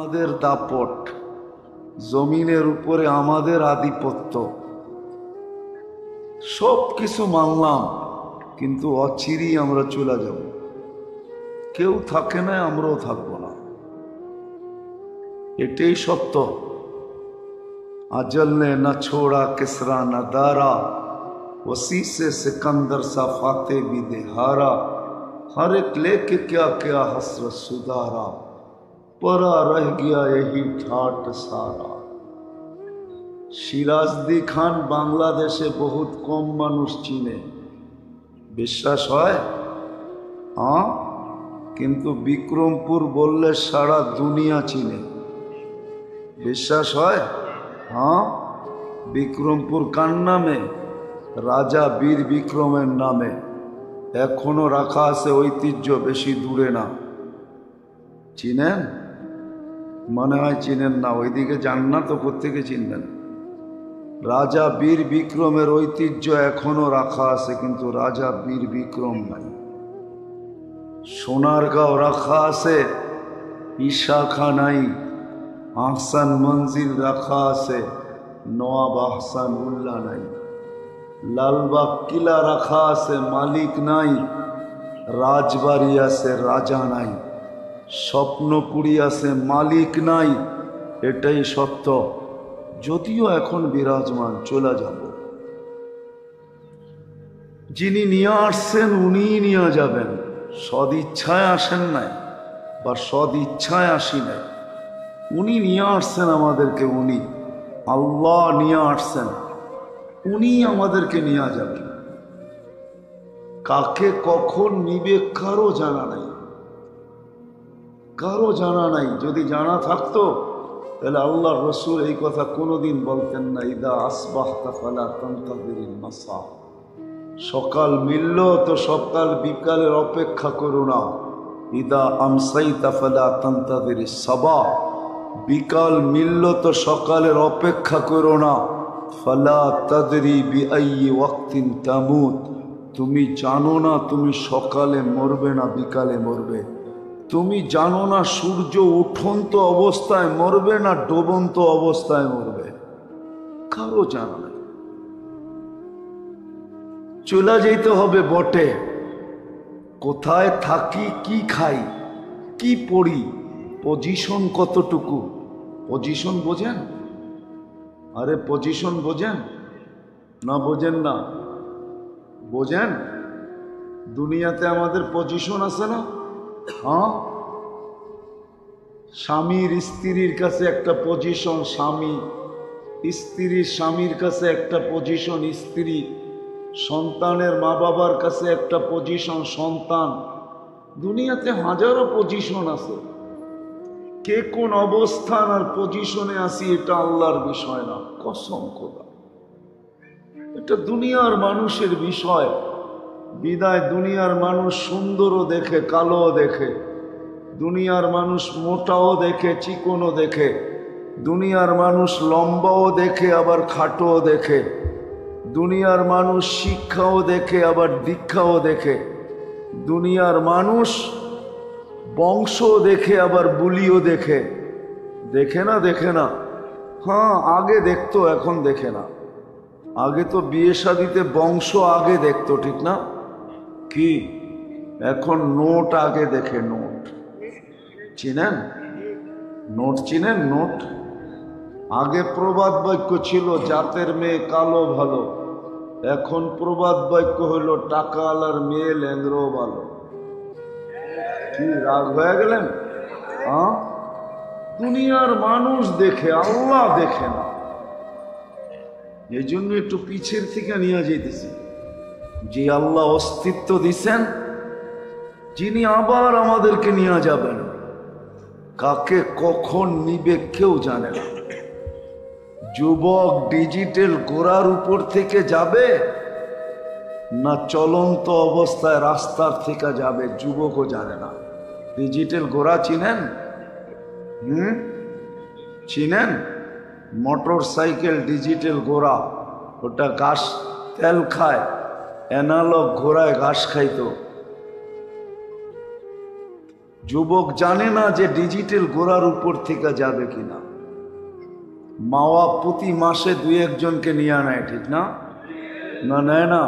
আমাদের দাপট, জমিনের উপরে আমাদের আধিপত্য, সব কিছু মানলাম, কিন্তু অচিরেই আমরা চলে যাব। কেউ থাকে না, আমরাও থাকবো না, এটাই সত্য। अजल ने न छोड़ा किसरा न दारा, वसी से सिकंदर सा फाते भी दे हारा, हर एक लेके क्या क्या हसरत सुधारा, परा रह गया यही ठाट सारा। সিরাজদি খান বাংলাদেশে বহুত কম মানুষ চিনে, বিশ্বাস হয়? হ্যাঁ, কিন্তু বিক্রমপুর বললে সারা দুনিয়া চিনে, বিশ্বাস হয়? हाँ, বিক্রমপুর কার নামে? রাজা বীর বিক্রমের নামে। এখনো রাখা আছে ঐতিহ্য, বেশি দূরে না। চিনেন? মনে হয় চিনেন না, ওইদিকে যান না তো কোত্থেকে চিনবেন? রাজা বীর বিক্রমের ঐতিহ্য এখনো রাখা আছে, কিন্তু রাজা বীর বিক্রম নাই। সোনারগাঁও রাখা আছে, ঈশা খাঁ নাই। আহসান মঞ্জিল রাখা আছে, নওয়াব আহসান উল্লাহ নাই। লালবাগ কিলা রাখা আছে, মালিক নাই। রাজবাড়ি আছে, রাজা নাই। স্বপ্নপুরী আছে, মালিক নাই। এটাই সত্য, যদিও এখন বিরাজমান। চলে যাব, যিনি নিয়ে আসছেন উনিই নিয়ে যাবেন। সদিচ্ছায় আসেন নাই, বা সদিচ্ছায় আসি নাই, উনি নিয়ে আসছেন আমাদেরকে। উনি আল্লাহ নিয়ে আসছেন, উনি আমাদেরকে নিয়ে যাবেন। কাকে কখন নিবে কারো জানা নাই, কারো জানা নাই। যদি জানা থাকতো তাহলে আল্লাহ রসুল এই কথা কোনোদিন বলতেন না, ইদা আসবাহতা ফালা তানতাযিরিল মাসা। সকাল মিলল তো সকাল বিকালের অপেক্ষা করো না। ইদা আমসাইতা ফালা তানতাযিরিস সাবাহ। বিকাল মিলল তো সকালের অপেক্ষা করো না। ফালা তাদরি বিআইয়ি ওয়াক্তিন তামুত। তুমি জানো না তুমি সকালে মরবে না বিকালে মরবে। তুমি জানো না সূর্য উঠন্ত অবস্থায় মরবে না ডুবন্ত অবস্থায় মরবে, কারো জানা নাই। চলে যেতে হবে বটে, কোথায় থাকি, কি খাই, কি পড়ি, পজিশন কতটুকু। পজিশন বোঝেন? আরে পজিশন বোঝেন না? বোঝেন না? বোঝেন? দুনিয়াতে আমাদের পজিশন আছে না? হ্যাঁ, স্বামীর স্ত্রীর কাছে একটা পজিশন, স্বামী স্ত্রীর স্বামীর কাছে একটা পজিশন, স্ত্রী সন্তানের মা বাবার কাছে একটা পজিশন, সন্তান। দুনিয়াতে হাজারো পজিশন আছে। কে কোন অবস্থান আর পজিশনে আসি এটা আল্লাহর বিষয় না, কসম খোদা, এটা দুনিয়ার মানুষের বিষয়। বিদায় দুনিয়ার মানুষ সুন্দরও দেখে, কালোও দেখে। দুনিয়ার মানুষ মোটাও দেখে, চিকনও দেখে। দুনিয়ার মানুষ লম্বাও দেখে, আবার খাটোও দেখে। দুনিয়ার মানুষ শিক্ষাও দেখে, আবার দীক্ষাও দেখে। দুনিয়ার মানুষ বংশ দেখে, আবার বুলিও দেখে। দেখে না? দেখে না? হ্যাঁ, আগে দেখতো, এখন দেখে না। আগে তো বিয়ে শাদিতে বংশ আগে দেখতো, ঠিক না? কি এখন নোট আগে দেখে। নোট চিনেন? নোট চিনেন? নোট আগে প্রবাদ বাক্য ছিল, জাতের মেয়ে কালো ভালো। এখন প্রবাদ বাক্য হলো, টাকা আলার মেয়ে ল্যাংড়ো ভালো। কি রাগ হয়ে গেলেন? হ্যাঁ, দুনিয়ার মানুষ দেখে, আল্লাহ দেখে না। এই জন্য একটু পিছের থেকে নিয়ে যেতেছি। যে আল্লাহ অস্তিত্ব দিছেন, যিনি আবার আমাদেরকে নিয়ে যাবেন, কাকে কখন নিবে কেউ জানে না। যুবক ডিজিটাল গোড়ার উপর থেকে যাবে না চলন্ত অবস্থায় রাস্তার থেকে যাবে, যুবকও জানে না। ডিজিটাল গোড়া চিনেন? চিনেন? মোটর সাইকেল ডিজিটাল ঘোড়া, ওটা ঘাস তেল খায়। অ্যানালগ ঘোড়ায় ঘাস খাইতো। যুবক জানে না যে ডিজিটাল গোড়ার উপর থেকে যাবে কিনা। মাওয়া প্রতি মাসে 2-1 জনকে নিয়ে নেয়, ঠিক না? না নেয় না?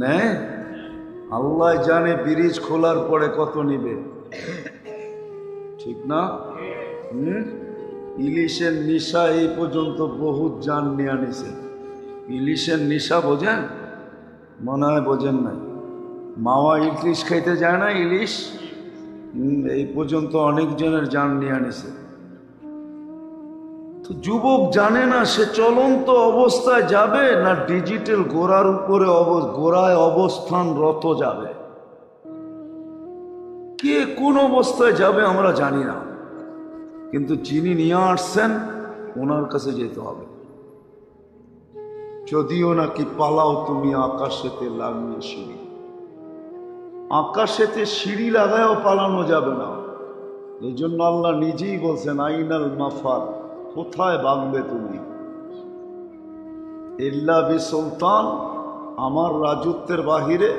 নেয়। আল্লাহ জানে ব্রিজ খোলার পরে কত নিবে, ঠিক না? ইলিশের নিশা এই পর্যন্ত বহুত জান নিয়ে আনিছে। ইলিশের নিশা বোঝেন? মনে হয় বোঝেন নাই। মাওয়া ইলিশ খাইতে যায় না, ইলিশ এই পর্যন্ত অনেক জনের জান নিয়ে আনিছে। তো যুবক জানে না সে চলন্ত অবস্থায় যাবে না ডিজিটাল গোড়ার উপরে গোড়ায় অবস্থানরত যাবে। কে কোন অবস্থায় যাবে আমরা জানি না, কিন্তু যিনি নিয়ে আসছেন ওনার কাছে যেতে হবে। যদিও নাকি পালাও তুমি আকাশেতে লাগিয়ে সিঁড়ি, আকাশেতে সিঁড়ি লাগায়ও পালানো যাবে না। এই জন্য আল্লাহ নিজেই বলছেন আইনাল মাফার, কোথায় ভাগবে তুমি? ইল্লা বি সুলতান, আমার রাজত্বের বাহিরে।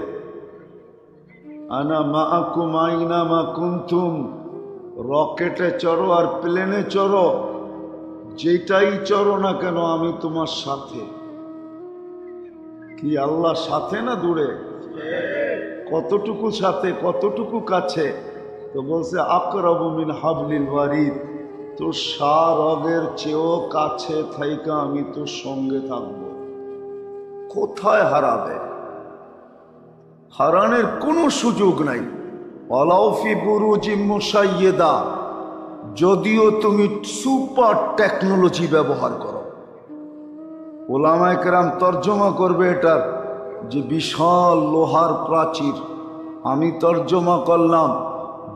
আনা মাআকুম আইনা মা কুনতুম, রকেটে চড়ো আর প্লেনে চড়ো, যেটাই চড়ো না কেন আমি তোমার সাথে। কি আল্লাহ সাথে না দূরে? কতটুকু সাথে, কতটুকু কাছে? তো বলছে আকরাবু মিন হাবলিল ওয়ারিদ, তোর সারগের চেয়েও কাছে থাইকা আমি তোর সঙ্গে থাকব। কোথায় হারাবে? হারানোর কোনো সুযোগ নাই। অলাউফি বুরুজি মুশাইয়্যিদা, যদিও তুমি সুপার টেকনোলজি ব্যবহার করো। ওলামায়ে কেরাম তর্জমা করবে এটার যে বিশাল লোহার প্রাচীর, আমি তর্জমা করলাম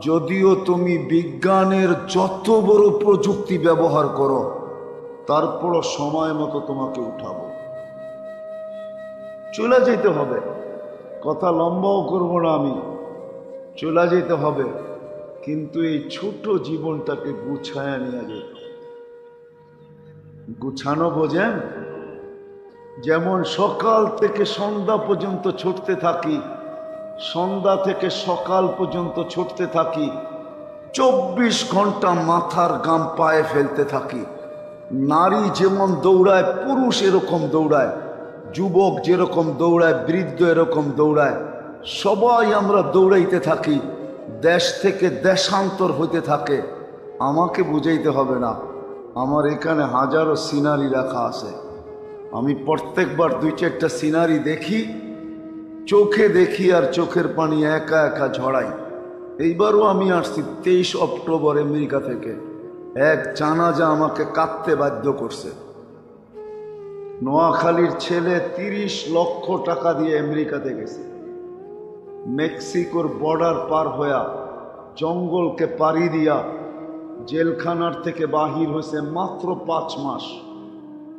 যদিও তুমি বিজ্ঞানের যত বড় প্রযুক্তি ব্যবহার করো, তারপরও সময় মতো তোমাকে উঠাবো। চলে যেতে হবে, কথা লম্বাও করবো না আমি, চলে যেতে হবে। কিন্তু এই ছোট জীবনটাকে গুছায় নিয়ে যেতে। গুছানো বোঝেন? যেমন সকাল থেকে সন্ধ্যা পর্যন্ত ছুটতে থাকি, সন্ধ্যা থেকে সকাল পর্যন্ত ছুটতে থাকি, 24 ঘন্টা মাথার গাম পায়ে ফেলতে থাকি। নারী যেমন দৌড়ায় পুরুষ এরকম দৌড়ায়, যুবক যেরকম দৌড়ায় বৃদ্ধ এরকম দৌড়ায়, সবাই আমরা দৌড়াইতে থাকি। দেশ থেকে দেশান্তর হইতে থাকে। আমাকে বুঝাইতে হবে না, আমার এখানে হাজারো সিনারি রাখা আছে। আমি প্রত্যেকবার 2-4টা সিনারি দেখি, চোখে দেখি আর চোখের পানি একা একা ঝরাই। এইবারও আমি আসছি 23 অক্টোবর আমেরিকা থেকে। এক জানাজা আমাকে কাঁদতে বাধ্য করছে। নোয়াখালীর ছেলে 30 লক্ষ টাকা দিয়ে আমেরিকাতে গেছে। মেক্সিকোর বর্ডার পার হইয়া জঙ্গলকে পাড়ি দিয়া জেলখানার থেকে বাহির হয়েছে মাত্র 5 মাস।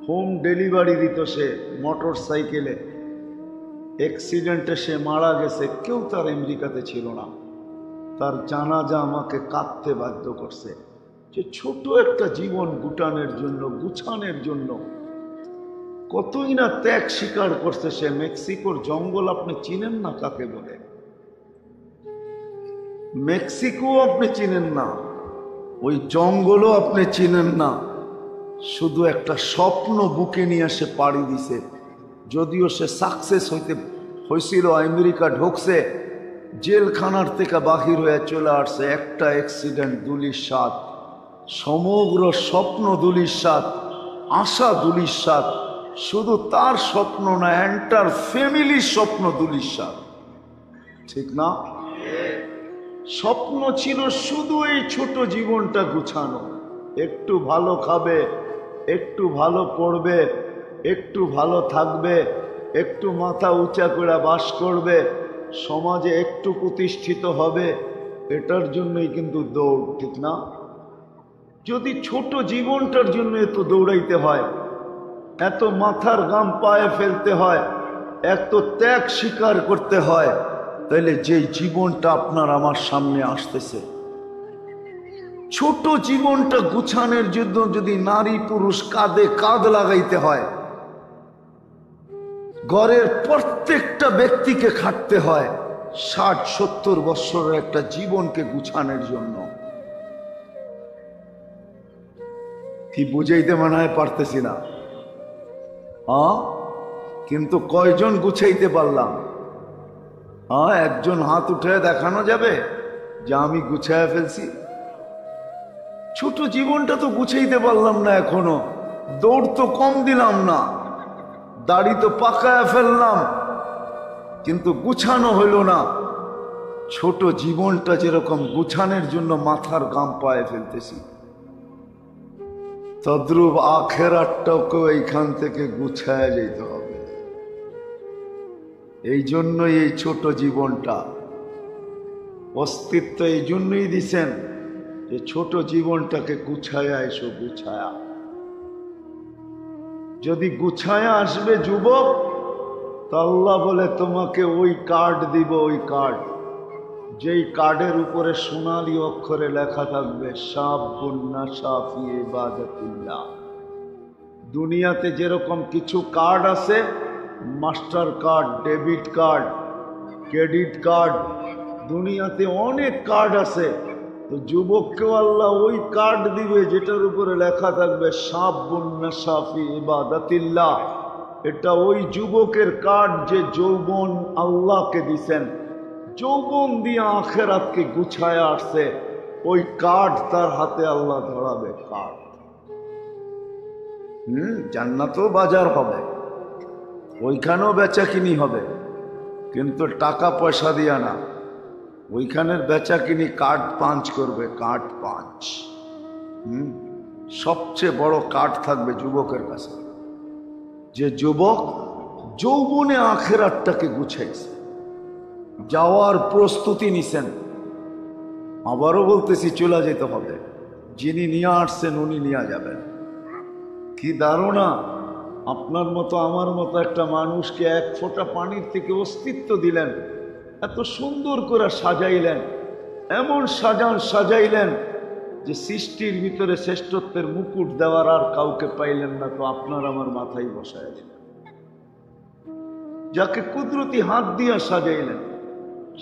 হোম ডেলিভারি দিত সে মোটর সাইকেলে। অ্যাক্সিডেন্টে সে মারা গেছে, কেউ তার আমেরিকাতে ছিল না। তার জানাজা আমাকে কাঁদতে বাধ্য করছে যে ছোট একটা জীবন গুটানের জন্য, গুছানোর জন্য কতই না ত্যাগ স্বীকার করছে সে। মেক্সিকোর জঙ্গল আপনি চিনেন না কাকে বলে, মেক্সিকো আপনি চিনেন না, ওই জঙ্গলও আপনি চিনেন না। শুধু একটা স্বপ্ন বুকে নিয়ে সে পাড়ি দিছে। যদিও সে সাকসেস হয়েছিল, আমেরিকা ঢুকছে, জেলখানার থেকে বাহির হয়ে চলে আসছে। একটা অ্যাক্সিডেন্ট দুলিশাত, সমগ্র স্বপ্ন দুলিশাত, আশা দুলিশাত। শুধু তার স্বপ্ন না, এন্টার ফ্যামিলির স্বপ্ন দুলিশাত, ঠিক না? স্বপ্ন ছিল শুধু এই ছোট জীবনটা গুছানো। একটু ভালো খাবে, একটু ভালো পড়বে, একটু ভালো থাকবে, একটু মাথা উঁচা করে বাস করবে, সমাজে একটু প্রতিষ্ঠিত হবে। এটার জন্যই কিন্তু দৌড়, ঠিক না? যদি ছোট জীবনটার জন্য এত দৌড়াইতে হয়, এত মাথার গাম পায়ে ফেলতে হয়, এত ত্যাগ স্বীকার করতে হয়, তাহলে যেই জীবনটা আপনার আমার সামনে আসতেছে, ছোট জীবনটা গুছানোর জন্য যদি নারী পুরুষ কাঁধে কাঁধ লাগাইতে হয়, ঘরের প্রত্যেকটা ব্যক্তিকে খাটতে হয়, 60-70 বছরের একটা জীবনকে গুছানোর জন্য। কি বুঝাইতে মনে হয় পারতেছি না, কিন্তু কয়জন গুছাইতে পারলাম? একজন হাত উঠে দেখানো যাবে যে আমি গুছায় ফেলছি? ছোট জীবনটা তো গুছাইতে পারলাম না এখনো। দৌড় তো কম দিলাম না, দাড়ি তো পাকায় ফেললাম, কিন্তু গুছানো হইল না। ছোট জীবনটা যেরকম গুছানোর জন্য মাথার গাম পায়ে ফেলতেছি, তদ্রূপ আখেরাতটাকেও এইখান থেকে গুছায় যেতে হবে। এই জন্যই এই ছোট জীবনটা অস্তিত্ব এই জন্যই দিছেন যে ছোট জীবনটাকে গুছায়া এসো, গুছায়া। যদি গুছায়া আসবে যুবক, তা আল্লাহ বলে তোমাকে ওই কার্ড দিব, ওই কার্ড যেই কার্ডের উপরে সোনালী অক্ষরে লেখা থাকবে শাবুন নাশা ফি ইবাদাতিল্লাহ। দুনিয়াতে যেরকম কিছু কার্ড আছে, master card, debit card, credit card, দুনিয়াতে অনেক কার্ড আছে। তো যুবককেও আল্লাহ ওই কার্ড দিবে যেটার উপরে লেখা থাকবে শাবুন নাশা ফি ইবাদাতিল্লাহ। এটা ওই যুবকের কার্ড যে যৌবন আল্লাহকে দিছেন, যৌবন দিয়ে আখেরাতকে গুছায় আসছে। ওই কার্ড তার হাতে আল্লাহ ধরাবে। কার্ড জান্নাতও বাজার হবে, ওইখানেও বেচা কিনি হবে, কিন্তু টাকা পয়সা দিয়া না। ওইখানের বেচা কিনি কার্ড পাঞ্চ করবে, কার্ড পাঞ্চ। সবচেয়ে বড় কার্ড থাকবে যুবকের কাছে, যে যুবক যৌবনে আখেরাতটাকে গুছাইছে, যাওয়ার প্রস্তুতি নিছেন। আবারও বলতেছি, চলে যেতে হবে। যিনি নিয়ে আসছেন উনি নিয়ে যাবেন। কি ধারণা! আপনার মতো আমার মতো একটা মানুষকে এক ফোঁটা পানির থেকে অস্তিত্ব দিলেন, এত সুন্দর করে সাজাইলেন, এমন সাজাইলেন যে সৃষ্টির ভিতরে শ্রেষ্ঠত্বের মুকুট দেওয়ার আর কাউকে পাইলেন না, তো আপনার আমার মাথায় বসায় দিলেন। যাকে কুদরতি হাত দিয়া সাজাইলেন,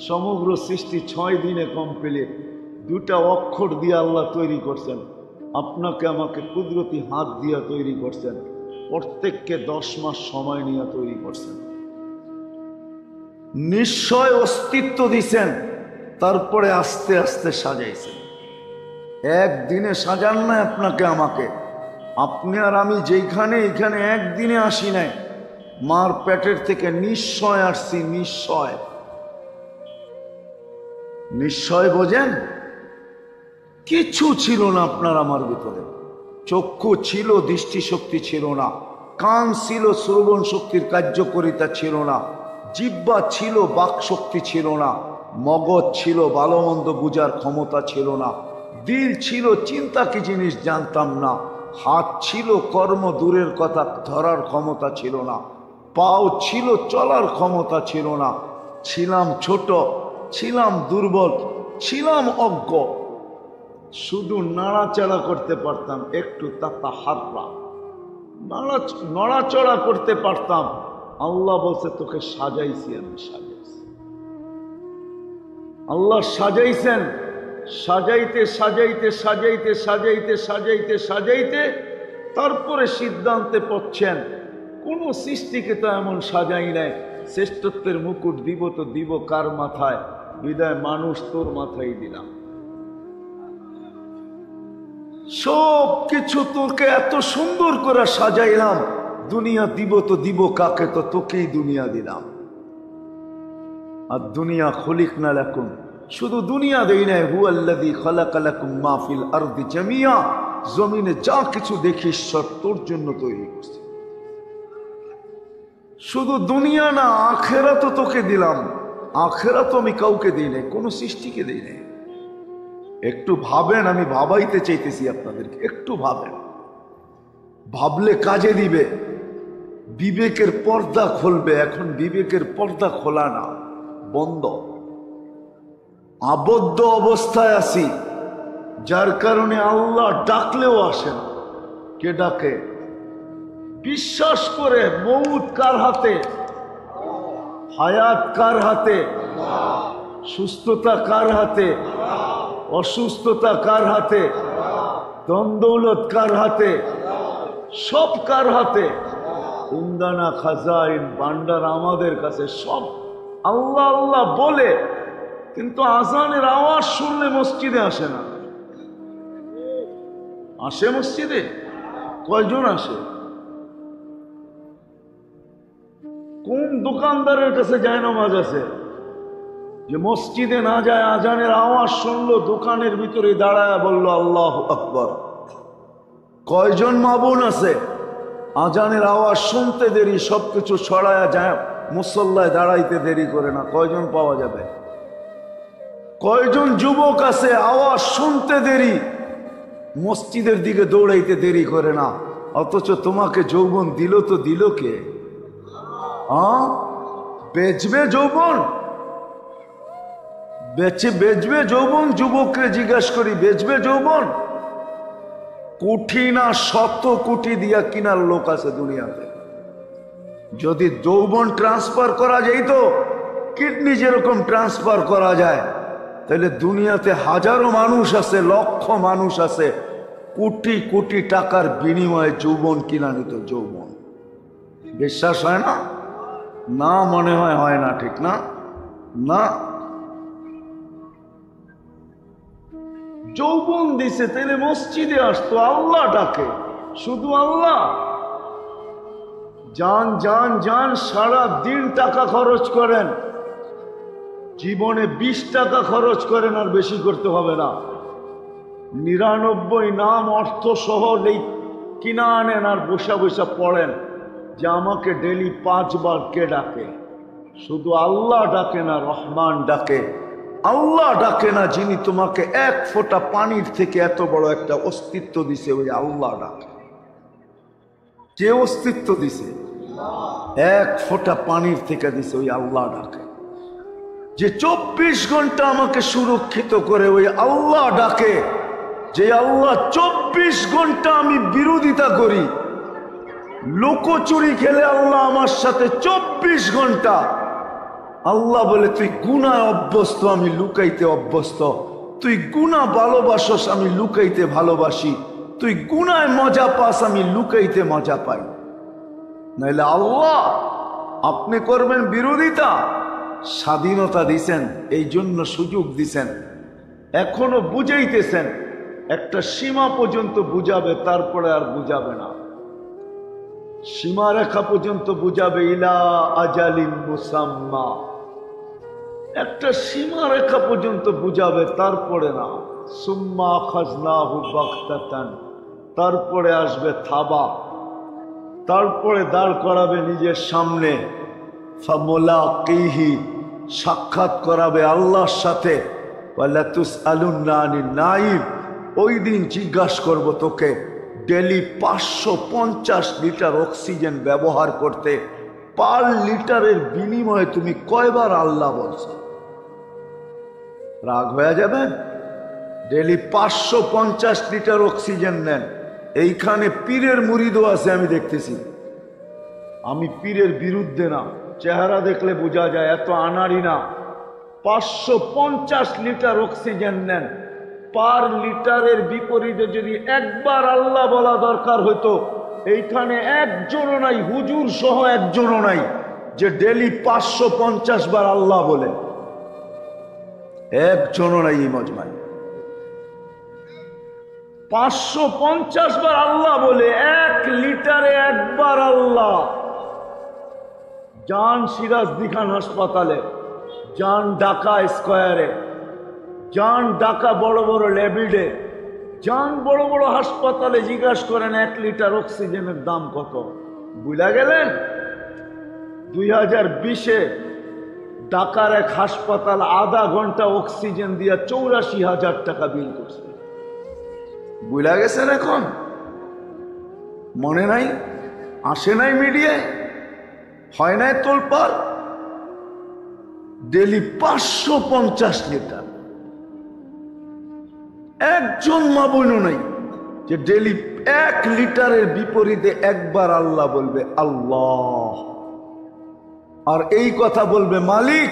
সমগ্র সৃষ্টি 6 দিনে কমপ্লিট, 2টা অক্ষর দিয়ে আল্লাহ তৈরি করছেন। আপনাকে আমাকে কুদরতি হাত দিয়া তৈরি করছেন, প্রত্যেককে 10 মাস সময় নিয়ে তৈরি করছেন। নিশ্চয় অস্তিত্ব দিছেন, তারপরে আস্তে আস্তে সাজাইছেন। একদিনে সাজান না আপনাকে আমাকে। আপনি আর আমি যেখানে এখানে একদিনে আসি নাই, মার পেটের থেকে নিশ্চয় আসছি। নিশ্চয়, নিশ্চয় বোঝেন? কিছু ছিল না আপনার আমার ভিতরে। চক্ষু ছিল, দৃষ্টিশক্তি ছিল না। কান ছিল, শ্রবণ শক্তির কার্যকারিতা ছিল না। জিহ্বা ছিল, বাক শক্তি ছিল না। মগজ ছিল, ভালো মন্দ বুঝার ক্ষমতা ছিল না। দিল ছিল, চিন্তা কি জিনিস জানতাম না। হাত ছিল, কর্ম দূরের কথা ধরার ক্ষমতা ছিল না। পাও ছিল, চলার ক্ষমতা ছিল না। ছিলাম ছোট, ছিলাম দুর্বল, ছিলাম অজ্ঞ। শুধু নাড়াচাড়া করতে পারতাম, একটু তাতা হাতরা নড়াচড়া করতে পারতাম। আল্লাহ বলছে, তোকে সাজাইছি আমি, সাজাইছি। আল্লাহ সাজাইছেন। সাজাইতে সাজাইতে সাজাইতে সাজাইতে সাজাইতে সাজাইতে তারপরে সিদ্ধান্তে পড়ছেন, কোন সৃষ্টিকে তো এমন সাজাই নাই। শ্রেষ্ঠত্বের মুকুট দিব তো দিব কার মাথায়? বিদায় মানুষ তোর মাথায় দিলাম। সব কিছু তোকে এত সুন্দর করে সাজাইলাম, দুনিয়া দিব তো দিব কাকে? তো তোকেই দুনিয়া দিলাম। আর দুনিয়া খলিকনা লাকুম, শুধু দুনিয়া দেই নাই, হুয়াল্লাযী খালাকা লাকুম মা ফিল আরদি জামিয়া, জমিনে যা কিছু দেখিস সব তোর জন্য তৈরি করছি। শুধু দুনিয়া না, আখেরাতও তোকে দিলাম। আখেরাতও আমি কাউকে দিই নাই, কোনো সৃষ্টিকে দিই নাই। একটু ভাবেন, আমি ভাবাইতে চাইতেছি আপনাদেরকে, একটু ভাবেন। ভাবলে কাজে দিবে, বিবেকের পর্দা খুলবে। এখন বিবেকের পর্দা খোলা না, বন্ধ। আবদ্ধ অবস্থায় আছি, যার কারণে আল্লাহ ডাকলেও আসেন। কে ডাকে? বিশ্বাস করে মউত কার হাতে, হায়াত কার হাতে? সুস্থতা কার হাতে? অসুস্থতা কার হাতে? ধন দৌলত কার হাতে? সব কার হাতে? ইন্দানা খাজাইন ভান্ডার আমাদের কাছে সব। আল্লাহ আল্লাহ বলে কিন্তু আজানের আওয়াজ শুনলে মসজিদে আসে না। আসে মসজিদে? কয়জন আসে? কোন দোকানদারের কাছে যায় নামাজ আছে যে মসজিদে না যায়, আজানের আওয়াজ শুনলো দোকানের ভিতরে দাঁড়ায় বলল আল্লাহু আকবার? কয়জন মা বোন আছে আজানের আওয়াজ শুনতে দেরি সবকিছু ছড়ায়া যায়, মুসল্লায় দাঁড়াইতে দেরি করে না? কয়জন পাওয়া যাবে? কয়জন যুবক আছে আওয়াজ শুনতে দেরি মসজিদের দিকে দৌড়াইতে দেরি করে না? অথচ তোমাকে যৌবন দিল তো দিল কে? বেচবে যৌবন? বেচবে যৌবন? যুবককে জিজ্ঞাসা করি, বেচবে যৌবন? কোটি না শত কোটি দিয়া কিনার লোক আছে দুনিয়াতে। যদি যৌবন ট্রান্সফার করা যাইত, কিডনি যেরকম ট্রান্সফার করা যায়, তাহলে দুনিয়াতে হাজারো মানুষ আছে, লক্ষ মানুষ আছে, কোটি কোটি টাকার বিনিময়ে যৌবন কিনা নিত। যৌবন বিশ্বাস হয় না? না, মনে হয় না, ঠিক না? না, যৌবন দিছে তাহলে মসজিদে আসতো, আল্লাহ ডাকে, শুধু আল্লাহ। যান যান যান, সারা দিন টাকা খরচ করেন, জীবনে 20 টাকা খরচ করেন, আর বেশি করতে হবে না। 99 নাম অর্থ সহ কিনা আনেন আর বসা বসা পড়েন যে আমাকে ডেলি 5 বার কে ডাকে? শুধু আল্লাহ ডাকে না, রহমান ডাকে। আল্লাহ ডাকে না যিনি তোমাকে এক ফোঁটা পানির থেকে এত বড় একটা অস্তিত্ব দিছে, ওই আল্লাহ ডাকে। যে অস্তিত্ব দিছে, এক ফোঁটা পানির থেকে দিছে, ওই আল্লাহ ডাকে। যে 24 ঘন্টা আমাকে সুরক্ষিত করে, ওই আল্লাহ ডাকে। যে আল্লাহ 24 ঘন্টা আমি বিরোধিতা করি, লোকচুরি খেলে আল্লাহ আমার সাথে 24 ঘন্টা। আল্লাহ বলে তুই গুনায় অভ্যস্ত, আমি লুকাইতে অভ্যস্ত। তুই গুনাহ ভালোবাসস, আমি লুকাইতে ভালোবাসি। তুই গুনায় মজা পাস, আমি লুকাইতে মজা পাই। নাইলে আল্লাহ আপনি করবেন বিরোধিতা। স্বাধীনতা দিছেন, এই জন্য সুযোগ দিছেন, এখনো বুঝাইতেছেন। একটা সীমা পর্যন্ত বুঝাবে, তারপরে আর বুঝাবে না। সীমারেখা পর্যন্ত বুঝাবে, ইলা আজালিন মুসাম্মা। একটা সীমারেখা পর্যন্ত বুঝাবে, তারপরে না। সুম্মা খাজনাহু বাগতাতান, তারপরে আসবে থাবা, তারপরে দাঁড় করাবে নিজের সামনে। ফামুলাকিহি, সাক্ষাৎ করাবে আল্লাহর সাথে। ওয়ালা তুসআলুন্না আনিন নাঈম, ওই দিন জিজ্ঞাসা করব তোকে ডেলি 550 লিটার অক্সিজেন ব্যবহার করতে, পার লিটারের বিনিময়ে তুমি কয়বার আল্লাহ বলছো? রাগ হয়ে যাবেন? ডেলি 550 লিটার অক্সিজেন নেন। এইখানে পীরের মুরিদও আছে, আমি দেখতেছি। আমি পীরের বিরুদ্ধে না, চেহারা দেখলে বোঝা যায়, এত আনাড়ি না। 550 লিটার অক্সিজেন নেন। পার লিটারের বিপরীতে যদি একবার আল্লাহ বলা দরকার হতো, এইখানে একজনও নাই, হুজুর সহ একজনও নাই যে ডেলি 550 বার আল্লাহ বলে। একজনও নাই এই মজমায়। 550 বার আল্লাহ বলে, 1 লিটারে একবার আল্লাহ। যান সিরাজদি খান হাসপাতালে, যান ঢাকা স্কয়ারে, যান ঢাকা বড় বড় ল্যাবিডে, যান বড় বড় হাসপাতালে, জিজ্ঞাসা করেন 1 লিটার অক্সিজেনের দাম কত। বুঝা গেলেন? 2020-এ ঢাকার এক হাসপাতাল আধা ঘন্টা অক্সিজেন দিয়া 84,000 টাকা বিল করছে। বুঝা গেছেন? এখন মনে নাই? আসে নাই মিডিয়ায়? হয় নাই তোলপাড়? Daily 550 litre. একজন মা বোনও নাই যে ডেলি 1 লিটারের বিপরীতে একবার আল্লাহ বলবে, আল্লাহ। আর এই কথা বলবে মালিক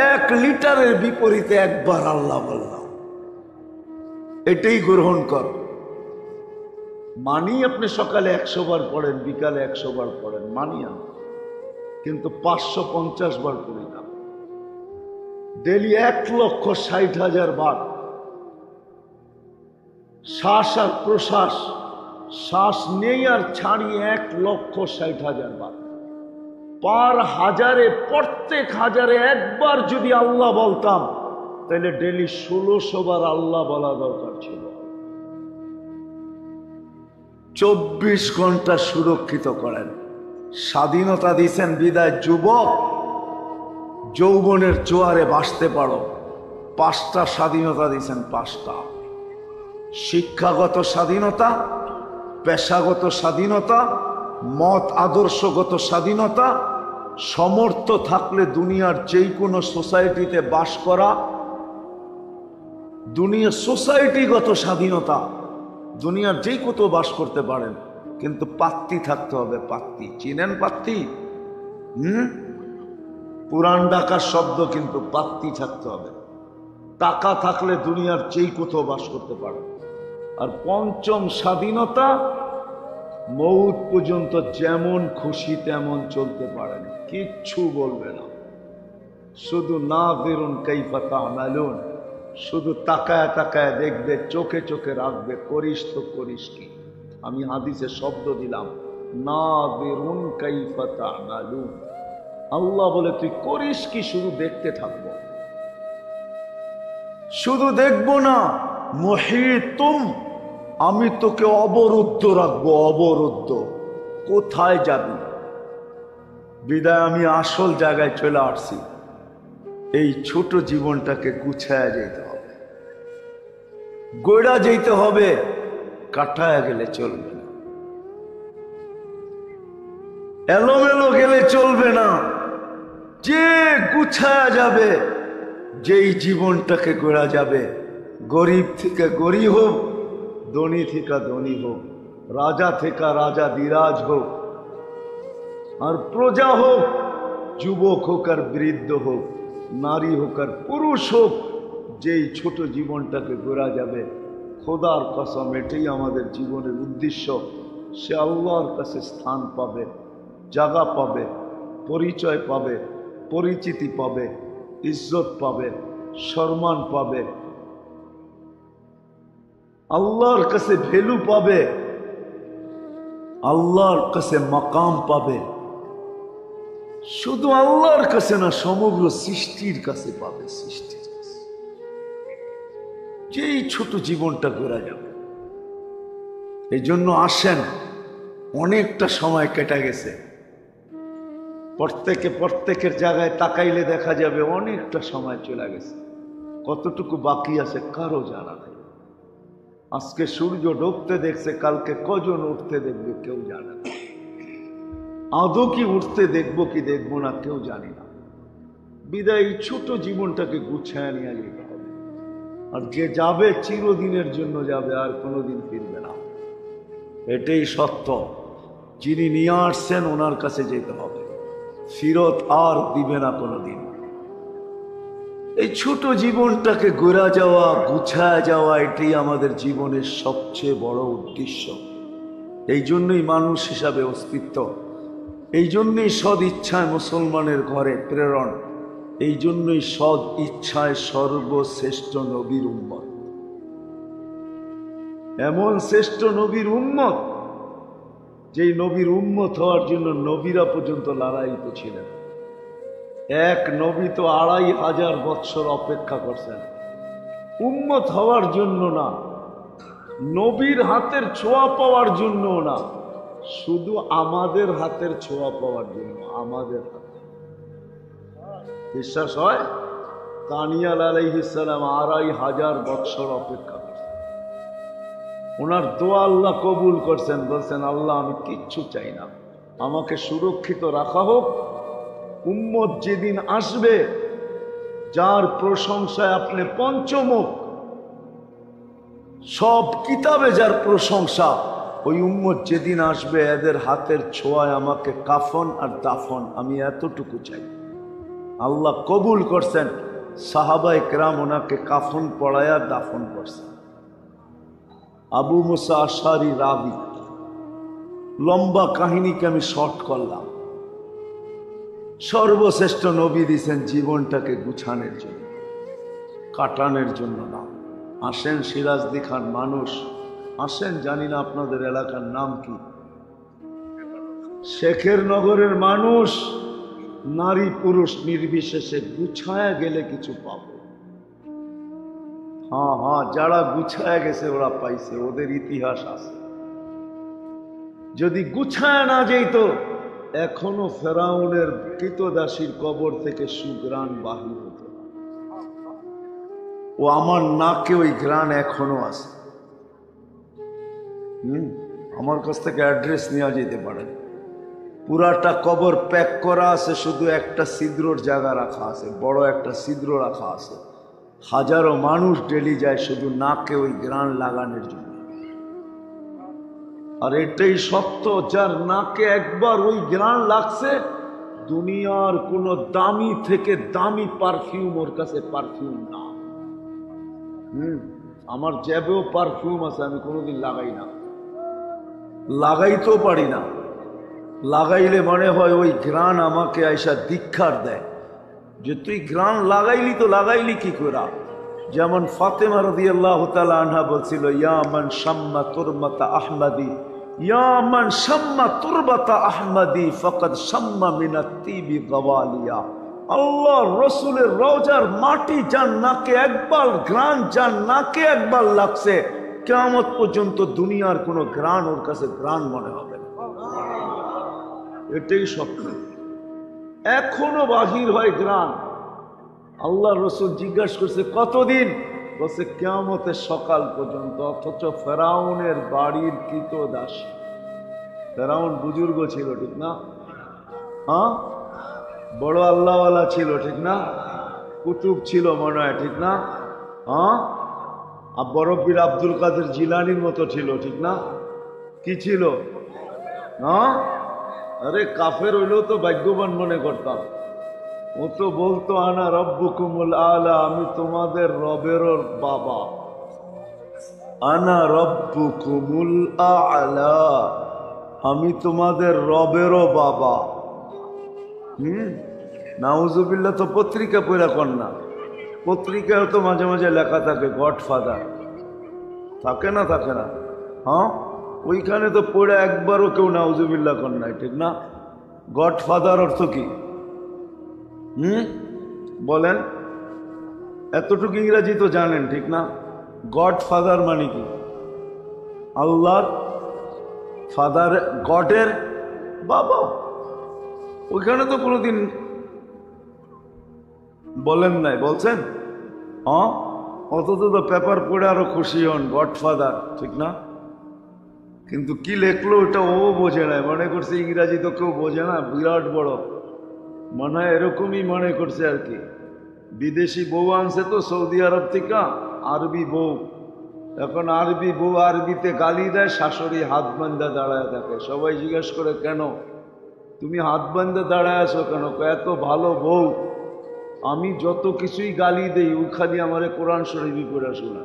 1 লিটারের বিপরীতে একবার আল্লাহ বললাম, এটাই গ্রহণ কর। মানি আপনি সকালে 100 বার পড়েন, বিকালে 100 বার পড়েন, মানি আমি, কিন্তু 550 বার পড়ি না। ডেলি 1,60,000 বার শ্বাস আর প্রশ্বাস, শ্বাস নেই আর ছাড়ি 1,60,000 বার। পার হাজারে, প্রত্যেক হাজারে একবার যদি আল্লাহ বলতাম, তাহলে ডেলি 1600 বার আল্লাহ বলা দরকার ছিল। 24 ঘন্টা সুরক্ষিত করেন। স্বাধীনতা দিয়েছেন বিদায় যুবক, যৌবনের জোয়ারে ভাসতে পারো। 5টা স্বাধীনতা দিয়েছেন, 5টা। শিক্ষাগত স্বাধীনতা, পেশাগত স্বাধীনতা, মত আদর্শগত স্বাধীনতা, সমর্থ থাকলে দুনিয়ার যেই কোনো সোসাইটিতে বাস করা, দুনিয়ার সোসাইটিগত স্বাধীনতা, দুনিয়ার যেই কোথাও বাস করতে পারেন, কিন্তু পাত্তি থাকতে হবে। পাত্তি চিনেন? পাত্তি পুরান ঢাকার শব্দ, কিন্তু পাত্তি থাকতে হবে। টাকা থাকলে দুনিয়ার যেই কোথাও বাস করতে পারে। আর 5ম স্বাধীনতা, মৌত পর্যন্ত যেমন খুশি তেমন চলতে পারেন, কিচ্ছু বলবে না। শুধু নাযিরুন কাইফা তা'মালুন, শুধু তাকায় তাকায় দেখবে, চোখে চোখে রাখবে, করিস তো করিস কি। আমি হাদিসে শব্দ দিলাম, নাযিরুন কাইফা তা'মালুন। আল্লাহ বলে তুই করিস কি, শুধু দেখতে থাকবো, শুধু দেখবো না। মুহিতুম, আমি তোকে অবরুদ্ধ রাখবো, অবরুদ্ধ। কোথায় যাবি? বিদায় আমি আসল জায়গায় চলে আসছি। এই ছোট জীবনটাকে গুছায়া যেতে হবে, গড়া যেতে হবে। কাটায়া গেলে চলবে না, এলোমেলো গেলে চলবে না। যে গুছায়া যাবে, যেই জীবনটাকে গড়া যাবে, গরিব থেকে গরিব হোক, ধনী থেকে ধনী হোক, রাজা থেকে রাজা বিরাজ হোক, আর প্রজা হোক, যুবক হোক আর বৃদ্ধ হোক, নারী হোক আর পুরুষ হোক, যেই ছোট জীবনটাকে গড়া যাবে, খোদার কসম এটাই আমাদের জীবনের উদ্দেশ্য। সে আল্লাহর কাছে স্থান পাবে, জায়গা পাবে, পরিচয় পাবে, পরিচিতি পাবে, ইজ্জত পাবে, সম্মান পাবে, আল্লাহর কাছে ভ্যালু পাবে, আল্লাহর কাছে মাকাম পাবে। শুধু আল্লাহর কাছে না, সমগ্র সৃষ্টির কাছে পাবে, সৃষ্টির কাছে। যেই ছোট জীবনটা গড়া যাবে। এই জন্য আসেন, অনেকটা সময় কেটে গেছে, প্রত্যেকের জায়গায় তাকাইলে দেখা যাবে অনেকটা সময় চলে গেছে। কতটুকু বাকি আছে কারো জানা নেই। আজকে সূর্য ডুবতে দেখছে, কালকে কজন উঠতে দেখবে কেউ জানে না। আদৌ কি উঠতে দেখবো কি দেখবো না কেউ জানি না। বিদায় এই ছোট জীবনটাকে গুছায় নিয়ে যেতে হবে। আর যে যাবে চিরদিনের জন্য যাবে, আর কোনোদিন ফিরবে না। এটাই সত্য। যিনি নিয়ে আসছেন ওনার কাছে যেতে হবে, ফিরত আর দিবে না কোনোদিন। এই ছোট জীবনটাকে গড়া যাওয়া, গুছায় যাওয়া, এটাই আমাদের জীবনের সবচেয়ে বড় উদ্দেশ্য। এই জন্যই মানুষ হিসাবে অস্তিত্ব, এই জন্যই সদ ইচ্ছায় মুসলমানের ঘরে প্রেরণ, এই জন্যই সদ ইচ্ছায় সর্বশ্রেষ্ঠ নবীর উম্মত। এমন শ্রেষ্ঠ নবীর উম্মত, যেই নবীর উম্মত হওয়ার জন্য নবীরা পর্যন্ত লড়াইতে ছিলেন। এক নবী তো 2500 বৎসর অপেক্ষা করছেন উম্মত হওয়ার জন্য না, নবীর হাতের ছোঁয়া পাওয়ার জন্য না, শুধু আমাদের হাতের ছোঁয়া পাওয়ার জন্য। আমাদের হাতে বিশ্বাস হয়? দানিয়েল আলাইহিস সালাম 2500 বৎসর অপেক্ষা করছেন। ওনার দোয়া আল্লাহ কবুল করছেন, বলছেন আল্লাহ আমি কিচ্ছু চাই না, আমাকে সুরক্ষিত রাখা হোক। উম্মত যেদিন আসবে, যার প্রশংসায় আপনি পঞ্চমুখ, সব কিতাবে যার প্রশংসা, ওই উম্মত যেদিন আসবে, এদের হাতের ছোঁয়ায় আমাকে কাফন আর দাফন, আমি এতটুকু চাই। আল্লাহ কবুল করছেন, সাহাবায়ে কেরাম ওনাকে কাফন পড়ায়া দাফন করছেন। আবু মুসা আশআরী রাবি। লম্বা কাহিনীকে আমি শর্ট করলাম। সর্বশ্রেষ্ঠ নবী দিয়েছেন জীবনটাকে গুছানোর জন্য, কাটানোর জন্য না। আসেন সিরাজদি খান মানুষ, আসেন, জানি না আপনাদের এলাকার নাম কি, শেখের নগরের মানুষ, নারী পুরুষ নির্বিশেষে গুছায়া গেলে কিছু পাবো। হ্যাঁ হ্যাঁ, যারা গুছায়া গেছে ওরা পাইছে, ওদের ইতিহাস আছে। যদি গুছায়া না যেত, এখনো ফেরাউনের কৃতদাসীর কবর থেকে সুগ্রাণ বাহির হতো না। ও আমার নাকে ওই গ্রাণ এখনো আছে। আমার কাছ থেকে অ্যাড্রেস নেওয়া যেতে পারে। পুরাটা কবর প্যাক করা আছে, শুধু একটা ছিদ্রর জায়গা রাখা আছে, বড় একটা ছিদ্র রাখা আছে। হাজারো মানুষ ডেলি যায় শুধু নাকে ওই গ্রাণ লাগানোর জন্য। আর এটাই সত্য, যার নাকে একবার ওই গ্রাণ লাগছে, দুনিয়ার কোন দামি থেকে দামি পারফিউম ওর কাছে পারফিউম না। আমার জ্যাবেও পারফিউম আছে, আমি কোনোদিন লাগাই না, লাগাইতেও পারি না। লাগাইলে মনে হয় ওই ঘ্রাণ আমাকে আইসা দীক্ষার দেয় যে তুই ঘ্রাণ লাগাইলি তো লাগাইলি কি করে। যেমন ফাতেমা রাদিয়াল্লাহু তাআলা আনহা বলছিল, ইয়া মান শাম্মা তুরমাতা আহমদি, ইয়া মান শাম্মা তুরবাতা আহমদি ফাকাদ শাম্মা মিনাত তিবি গাওয়ালিয়া। আল্লাহ রসুলের রওজার মাটি যার নাকে একবার, ঘ্রাণ যার নাকে একবার লাগছে, কিয়ামত পর্যন্ত দুনিয়ার কোনো ঘ্রাণ ওর কাছে ঘ্রাণ মনে হবে না। এটাই সত্য। এখনো বাহির হয় ঘ্রাণ। আল্লাহ রসুল জিজ্ঞাসা করছে কতদিন, বলছে কিয়ামতের সকাল পর্যন্ত। অথচ ফেরাউনের বাড়ির কৃতদাসী, ফেরাউন বুজুর্গ ছিল ঠিক না, হ্যাঁ, বড় আল্লাহওয়ালা ছিল ঠিক না, কুতুব ছিল মনে হয় ঠিক না, হ্যাঁ, আর বরফির আব্দুল কাদের জিলানির মতো ছিল ঠিক না, কি ছিল, হ্যাঁ। আরে কাফের হইলেও তো ভাগ্যবান মনে করতাম। ও তো বলতো আনা রব্বুকুমুল আলা, আমি তোমাদের রবেরও বাবা, আনা রব্বুকুমুল আলা, আমি তোমাদের রবেরও বাবা। নাউজুবিল্লাহ তো পত্রিকা পড়া কর না, পত্রিকায় তো মাঝে মাঝে লেখা থাকে গডফাদার, থাকে না, থাকে না, হ্যাঁ, ওইখানে তো পড়ে একবারও কেউ নাউজুবিল্লাহ কর নাই ঠিক না। গডফাদার অর্থ কি বলেন? এতটুকু ইংরেজি তো জানেন ঠিক না। গডফাদার মানে কি? আল্লাহর ফাদার, গডের বাবা। ওইখানে তো কোনোদিন বলেন নাই, বলছেন? হ্যাঁ, অথচ তো পেপার পড়ে আরো খুশি হন, গডফাদার ঠিক না। কিন্তু কি লেখলো ওটা ও বোঝে না, মনে করছে ইংরাজি তো কেউ বোঝে না, বিরাট বড়, মনে হয় এরকমই মনে করছে আর কি। বিদেশি বউ আনছে তো সৌদি আরব থেকে, আরবি বউ। এখন আরবি বউ আরবিতে গালি দেয়, শাশুড়ি হাত বান্ধা দাঁড়ায় থাকে। সবাই জিজ্ঞেস করে কেন তুমি হাত বান্ধা দাঁড়ায় আছো কেন? এত ভালো বউ, আমি যত কিছুই গালি দেই ওই খালি আমারে কোরআন শরীফই পড়ে শোনা।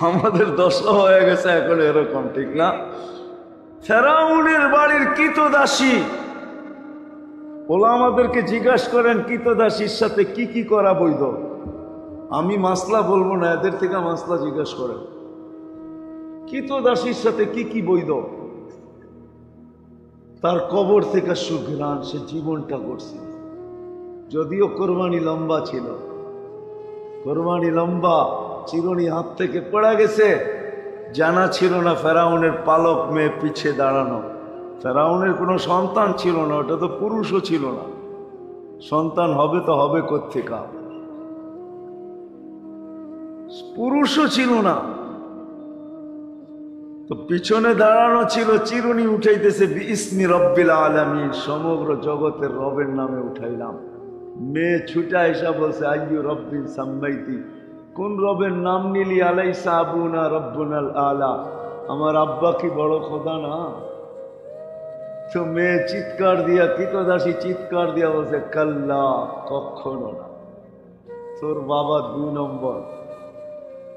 আমাদের দশা হয়ে গেছে এখন এরকম ঠিক না। ফেরাউনের বাড়ির কৃতদাসী, ওলামাদেরকে জিজ্ঞাসা করেন কৃতদাসীর সাথে কি কি করা বৈধ। আমি মাসলা বলবো না, এদের থেকে মাসলা জিজ্ঞাসা করেন কৃতদাসীর সাথে কি কি বৈধ। তার কবর থেকে সুঘ্রাণ, সে জীবনটা করছিল। যদিও কোরবানি লম্বা ছিল, কোরবানি লম্বা, চিরুনি হাত থেকে পড়ে গেছে, জানা ছিল না ফেরাউনের পালক মেয়ে পিছে দাঁড়ানো। ফেরাউনের কোনো সন্তান ছিল না, ওটা তো পুরুষও ছিল না। সন্তান হবে তো হবে কোত্থেকা, পুরুষও ছিল না। তো পিছনে দাঁড়ানো ছিল, চিরুনি উঠাইতেছে বিসমি রব্বিল আলামিন, সমগ্র জগতের রবের নামে উঠাইলাম। মেয়ে ছুটা এসা বলছে আইয়ু রব্বিন সাম্মাইতি, কোন রবের নাম নিলি? আলাইসা আবুনা রব্বুনাল আলা, আমার আব্বা কি বড় খোদা না? তো মেয়ে চিৎকার দিয়া কৃতদাসী চিৎকার দিয়া বলছে কাল্লা, কখনো না, তোর বাবা 2 নম্বর।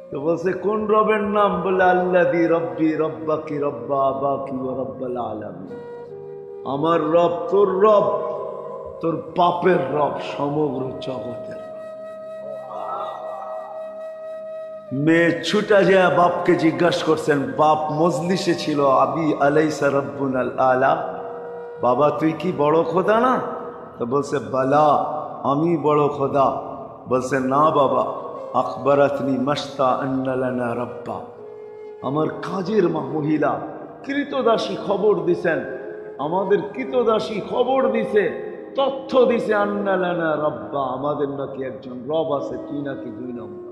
তো বলছে কোন রবের নাম? বলে আল্লাযী রব্বি রব্বাকি রব্বা আবাকি ওয়া রব্বাল আলামিন। আমার রব তোর রব, তোর বাপের রব, সমগ্র জগতের। মেয়ে ছুটা যায় বাপকে জিজ্ঞাসা করছেন, বাপ মজলিসে ছিল, আবি আলাইসা রব্বুনাল আলা, বাবা তুই কি বড় খোদা না? তো বলছে বালা, আমি বড় খোদা। বলছে না বাবা, আখবরাতনি মাস্তা আন্না লানা রব্বা, আমার কাজের মহিলা কৃতদাসী খবর দিছেন, আমাদের কৃতদাসী খবর দিছে, তথ্য দিছে, আন্না লানা রব্বা, আমাদের নাকি একজন রব আছে, তুই নাকি 2 নম্বর।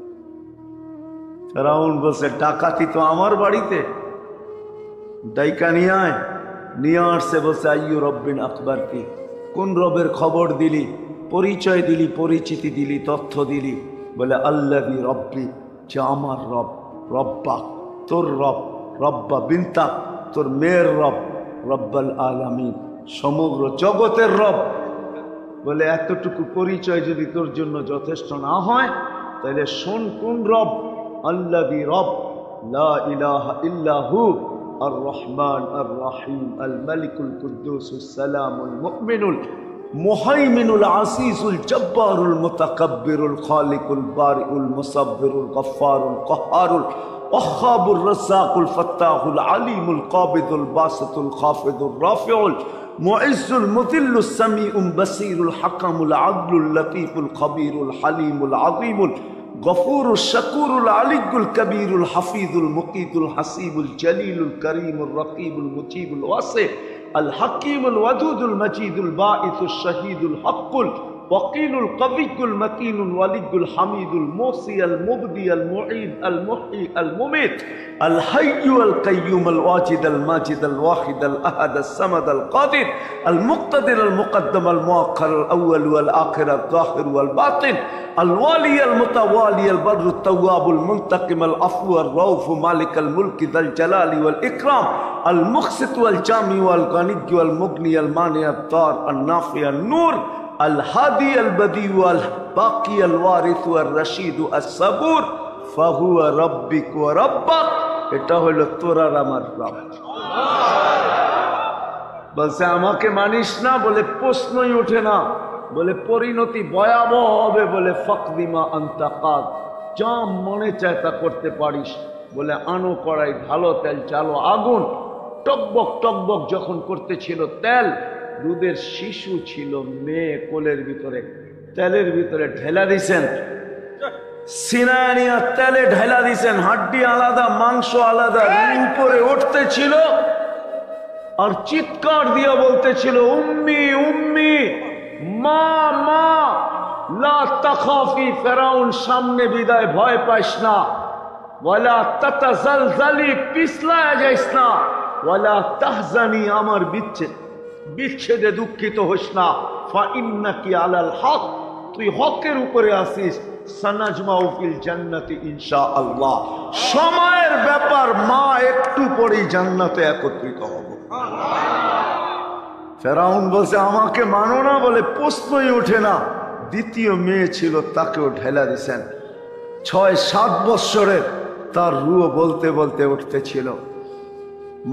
ফেরাউন বলছে ডাকাতি তো আমার বাড়িতে, ডাইকা নিয়ে আয়। নিয়ে আসছে, বলছে আইয়ু রব্বিন আকবরতি, কোন রবের খবর দিলি, পরিচয় দিলি, পরিচিতি দিলি, তথ্য দিলি? বলে আল্লাযী রব্বি, যে আমার রব, রব্বা তোর রব, রব্বা বিনতা তোর মেয়ের রব, রব্বাল আলামিন সমগ্র জগতের রব। বলে এতটুকু পরিচয় যদি তোর জন্য যথেষ্ট না হয়, তাহলে শোন কোন রব। আল্লাযী রব লা ইলাহা ইল্লা হু আর রহমান আর রহিম আল মালিকুল কুদ্দুসুস সালামুল মুমিনুল মুহাইমিনুল আসিসুল জব্বারুল মুতাকাব্বিরুল খালিকুল বারিউল মুসাব্বিরুল গফফারুল কাহ্হারুল ওয়াহ্হাবুর রাজ্জাকুল ফাত্তাহুল আলিমুল কাবিদুল বাসিতুল খাফিদুর রাফিউল মুইজ্জুল মুযিল্লুস সামিউল বাসীরুল হাকামুল আদলুল লতীফুল খবীরুল হালিমুল আযীমুল গফুরুল শাকুরুল আলিয়্যুল কবীরুল হাফিজুল মুকীতুল হাসিবুল জলিলুল করিমুর রকিবুল মুজিবুল ওয়াসি আল হাকিমুল ওয়াদুদুল মজিদুল বাঈসুশ শাহীদুল হক্কুল ওয়াকিলুল কবিয়্যুল মতিনুল ওয়ালিয়্যুল হামিদুল মুসি আল মুবদি আল মুঈদ আল মুহয়ি আল মুমীত আল হাইয়্যু আল কাইয়্যুম আল ওয়াজিদ আল মাজিদ আল ওয়াহিদ আল আহাদ আস সামাদ আল কাদির আল মুক্তাদির আল মুকদ্দম আল মুআক্খার আল আউয়াল ওয়াল আখির আল যাহির ওয়াল বাতিন আল ওয়ালি আল মুতাওয়ালি আল বররুত তাওয়াবুল মুনতাকিম আল আফু আর রাউফ মালিক আল মুলক যাল জালালি ওয়াল ইকরাম আল মুকসিত ওয়াল জামি ওয়াল গানিয়্য ওয়াল মুগনি আল মানি আল দার আল নাফি আল নূর আল হাদি আল বদি ওয়াল বাকি আল ওয়ারিস ওয়াল রশিদ আস সাবুর ফাহুয়া রাব্বিক ওয়া রাব্বাক। এটা হলো তোর আর আমার রব। বলছে আমাকে মানিস না? বলে প্রশ্নই ওঠে না। বলে পরিণতি ভয়াবহ হবে। বলে ফাকদিমা আনতা কাদ, যা মনে চায় তা করতে পারিস। বলে আনো কড়াই, ঢালো তেল, চালো আগুন। টকবক টকবক যখন করতেছিল তেল, দুধের শিশু ছিল, মেয়ে কোলের ভিতরে, তেলের ভিতরে ঢেলা দিছেন, সিনানিয়া তেলে ঢেলা দিছেন, হাড্ডি আলাদা, মাংস আলাদা, উপরে উঠতে ছিল আর চিৎকার দিয়ে বলতেছিল উম্মি উম্মি, মা মা, লা তাখাফি। ফেরাউন সামনে বিদায়, ভয় পাইস না। ওয়ালা তাতাজালজালি, পিছলায় যাইস না। ওয়ালা তাহজানি, আমার বিচ্ছেদে দুঃখিত হোস না। ফা ইন্নাকি আলাল হক, তুই হকের উপরে আসিস। সানাজমাউ ফিল জান্নাতি ইনশাআল্লাহ। সময়ের ব্যাপার, মা একটু পরেই জান্নাতে একত্রিত হব। ফেরাউন বলছে আমাকে মানো না? বলে প্রশ্নই ওঠে না। দ্বিতীয় মেয়ে ছিল, তাকেও ঢেলা দিছেন। 6-7 বৎসরের, তার রুহ বলতে বলতে উঠতেছিল,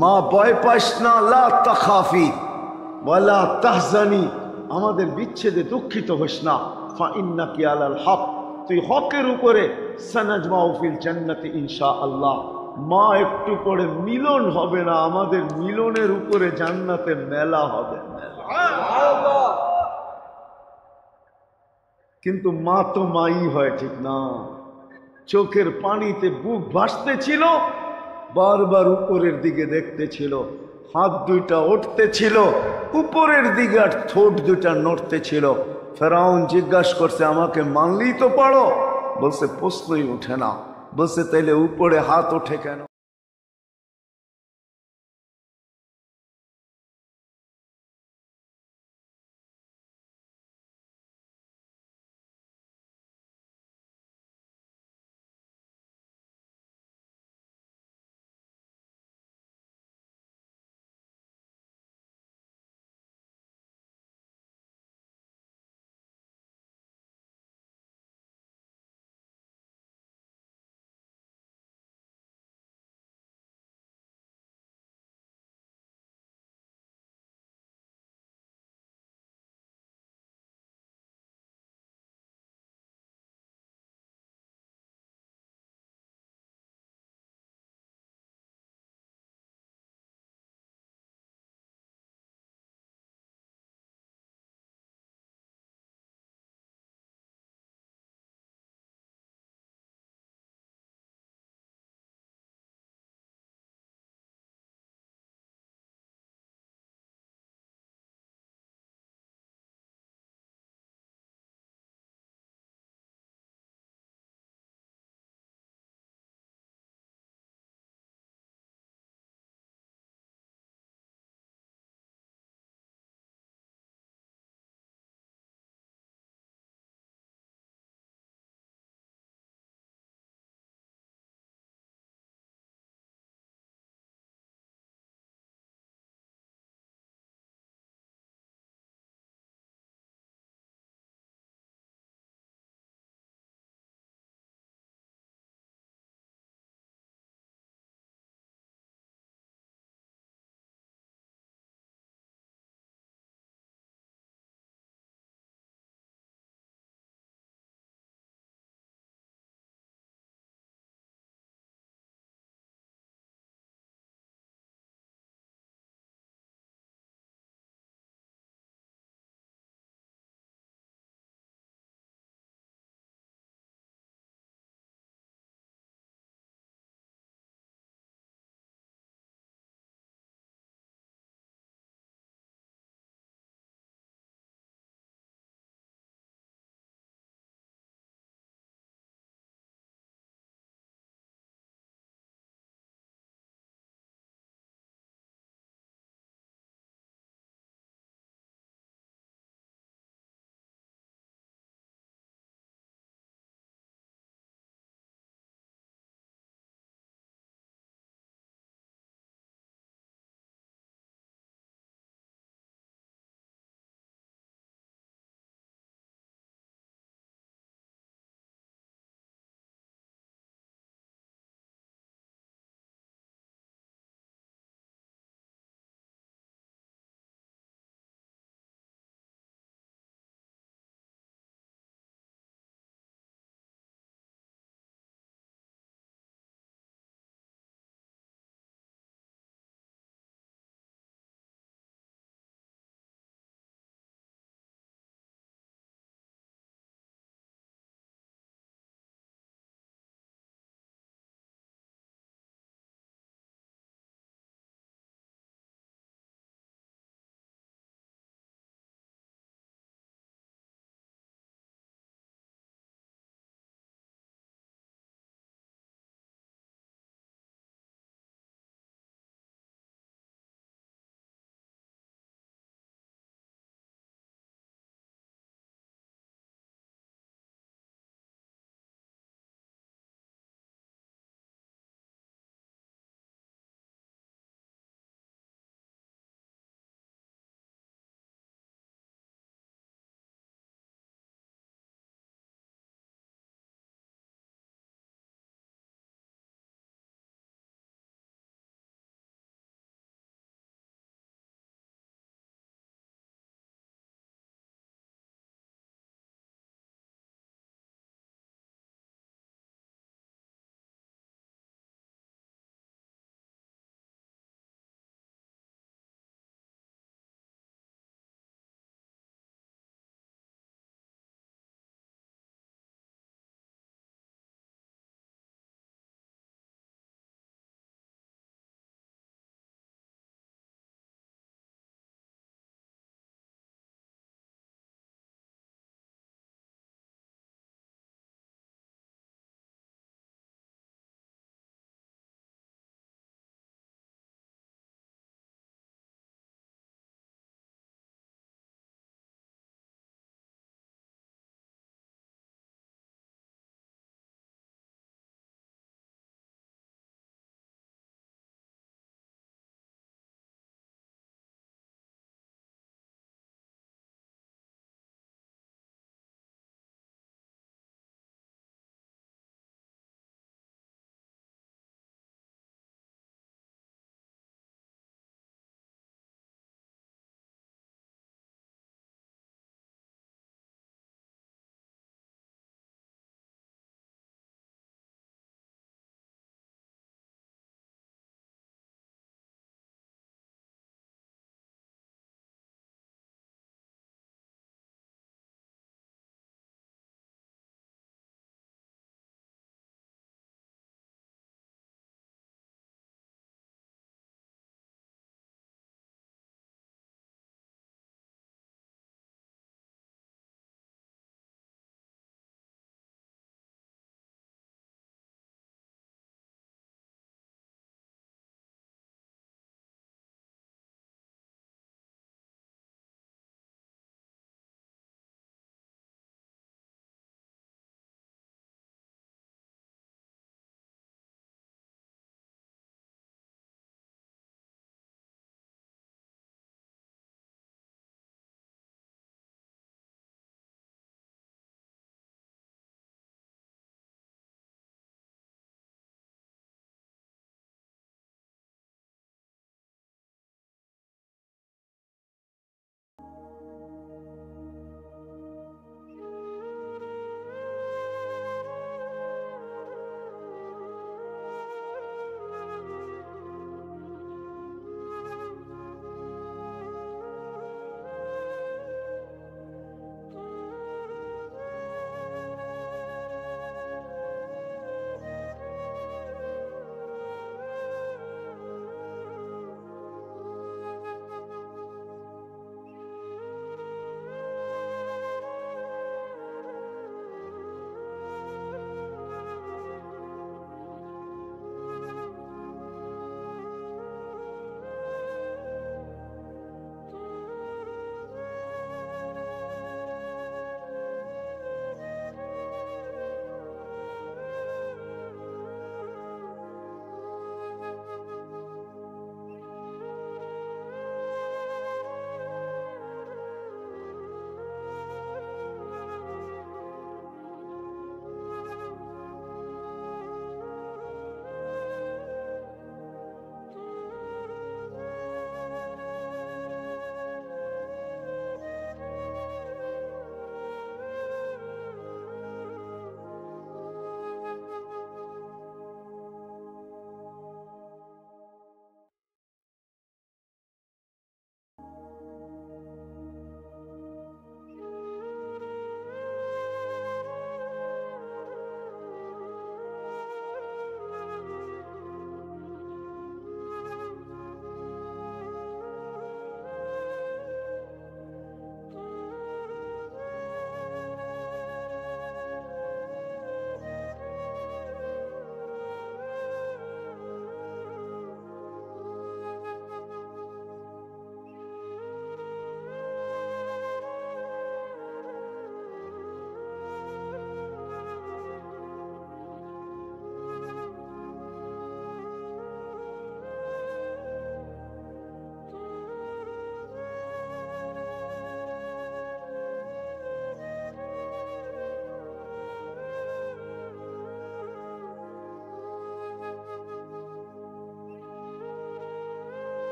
মা ভয় পাইস না, লা তাখাফি ওয়ালা তাহজানি, আমাদের বিচ্ছেদে দুঃখিত হোস না। ফা ইন্নাকি আলাল হক, তুই হকের উপরে। সানাজমাউ ফিল জান্নাতি ইনশাআল্লাহ। মা একটু পরে মিলন হবে না, আমাদের মিলনের উপরে জান্নাতে মেলা হবে। কিন্তু মা তো মাই হয়, ঠিক না? চোখের পানিতে বুক ভাসতেছিল, বারবার উপরের দিকে দেখতেছিল, হাত দুইটা উঠতেছিল উপরের দিকে, আর ঠোঁট দুইটা নড়তেছিল। ফেরাউন জিজ্ঞাসা করছে আমাকে মানলেই তো পারো? বলছে প্রশ্নই ওঠে না। বলছে তাইলে উপরে হাত ওঠে কেন?